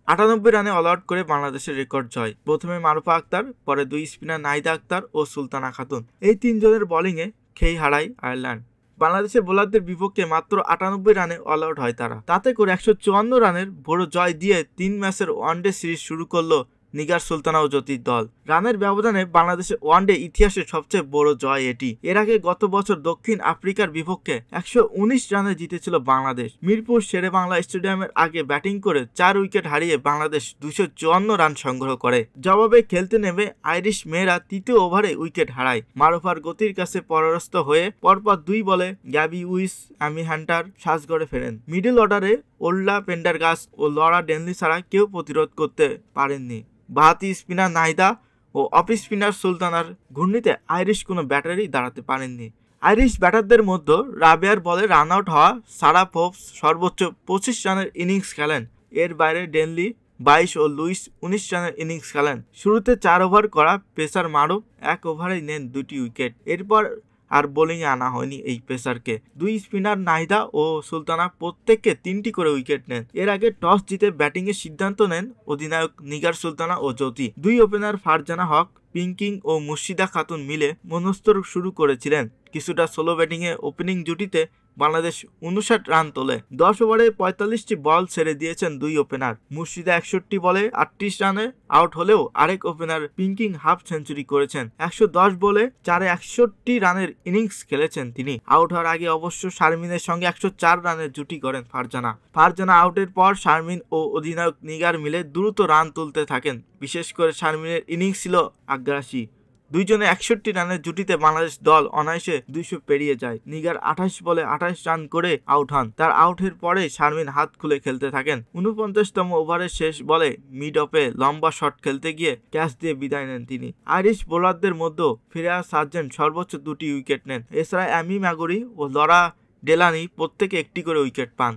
98 রানে all out করে বাংলাদেশের রেকর্ড জয়। প্রথমে মারুফা আক্তার, পরে দুই স্পিনার নাহিদা আক্তার ও সুলতানা খাতুন, এই তিনজনের বোলিংয়ে খেই হারায় আয়ারল্যান্ড। বাংলাদেশের বোলারদের বিপক্ষে মাত্র 98 রানে অল আউট হয় তারা। তাতে করে 154 রানের বড় জয় দিয়ে 3 ম্যাচের ওয়ানডে সিরিজ শুরু করলো নিগার, সুলতানা ও জ্যোতির দল। রানের ব্যবধানে বাংলাদেশের ওয়ানডে ইতিহাসের সবচেয়ে বড় জয় এটি। এর আগে গত বছর দক্ষিণ আফ্রিকার বিপক্ষে 119 রানে জিতেছিল বাংলাদেশ। মিরপুর শেরেবাংলা স্টেডিয়ামের আগে ব্যাটিং করে 4 উইকেট হারিয়ে বাংলাদেশ 254 রান সংগ্রহ করে। জবাবে খেলতে নেমে আইরিশ মেয়েরা তৃতীয় ওভারে উইকেট হারায়। মারুফার গতির কাছে পরাস্ত হয়ে পরপর 2 বলে গ্যাবি উইস, অ্যামি হান্টার সাজঘরে ফেরেন। মিডল অর্ডারে ওল্লা পেন্ডারগাস্ট ও লরা ডেনলি ছাড়া কেউ প্রতিরোধ করতে পারেননি। বাহাতি স্পিনার নাহিদা ও অফ স্পিনার সুলতানার ঘূর্ণিতে আইরিশ কোনো ব্যাটারই দাঁড়াতে পারেননি। আইরিশ ব্যাটারদের মধ্যে রাবেয়ার বলে রান আউট হওয়া সারা ফোপস সর্বোচ্চ 25 রানের ইনিংস খেলেন। এর বাইরে ডেনলি 22 ও লুইস 19 রানের ইনিংস খেলেন। শুরুতে 4 ওভার করা পেসার মারুফ 1 ওভারেই নেন 2টি উইকেট। এরপর আর বোলিংয়ে আনা হয়নি এই পেসারকে। দুই স্পিনার নাহিদা ও সুলতানা প্রত্যেককে 3টি করে উইকেট নেন। এর আগে টস জিতে ব্যাটিংয়ের সিদ্ধান্ত নেন অধিনায়ক নিগার, সুলতানা ও জ্যোতি। দুই ওপেনার ফারজানা হক, পিঙ্কিং ও মুর্শিদা খাতুন মিলে মনস্তর শুরু করেছিলেন। কিছুটা স্লো ব্যাটিংয়ে ওপেনিং জুটিতে বাংলাদেশ 59 রান তোলে। 10 ওভারে 45টি বল ছেড়ে দিয়েছেন দুই ওপেনার। মুর্শিদা 61 বলে 38 রানে আউট হলেও আরেক ওপেনার পিঙ্কিং হাফ সেঞ্চুরি করেছেন। 110 বলে 61 রানের ইনিংস খেলেছেন তিনি। আউট হওয়ার আগে অবশ্য শারমিনের সঙ্গে 104 রানের জুটি করেন ফারজানা আউটের পর শারমিন ও অধিনায়ক নিগার মিলে দ্রুত রান তুলতে থাকেন। বিশেষ করে শারমিনের ইনিংস ছিল আগ্রাসী। দুইজনে 61 রানের জুটিতে বাংলাদেশ দল অনায়াসে 200 পেরিয়ে যায়। নিগার 28 বলে 28 রান করে আউট হন। তার আউটের পরে শারমিন হাত খুলে খেলতে থাকেন। 49তম ওভারের শেষ বলে মিড অফে লম্বা শট খেলতে গিয়ে ক্যাচ দিয়ে বিদায় নেন তিনি। আইরিশ বোলারদের মধ্যে ফিরাজ সার্জেন্ট সর্বোচ্চ 2টি উইকেট নেন। এছাড়া অ্যামি ম্যাগুরি ও লরা ডেলানি প্রত্যেকে 1টি করে উইকেট পান।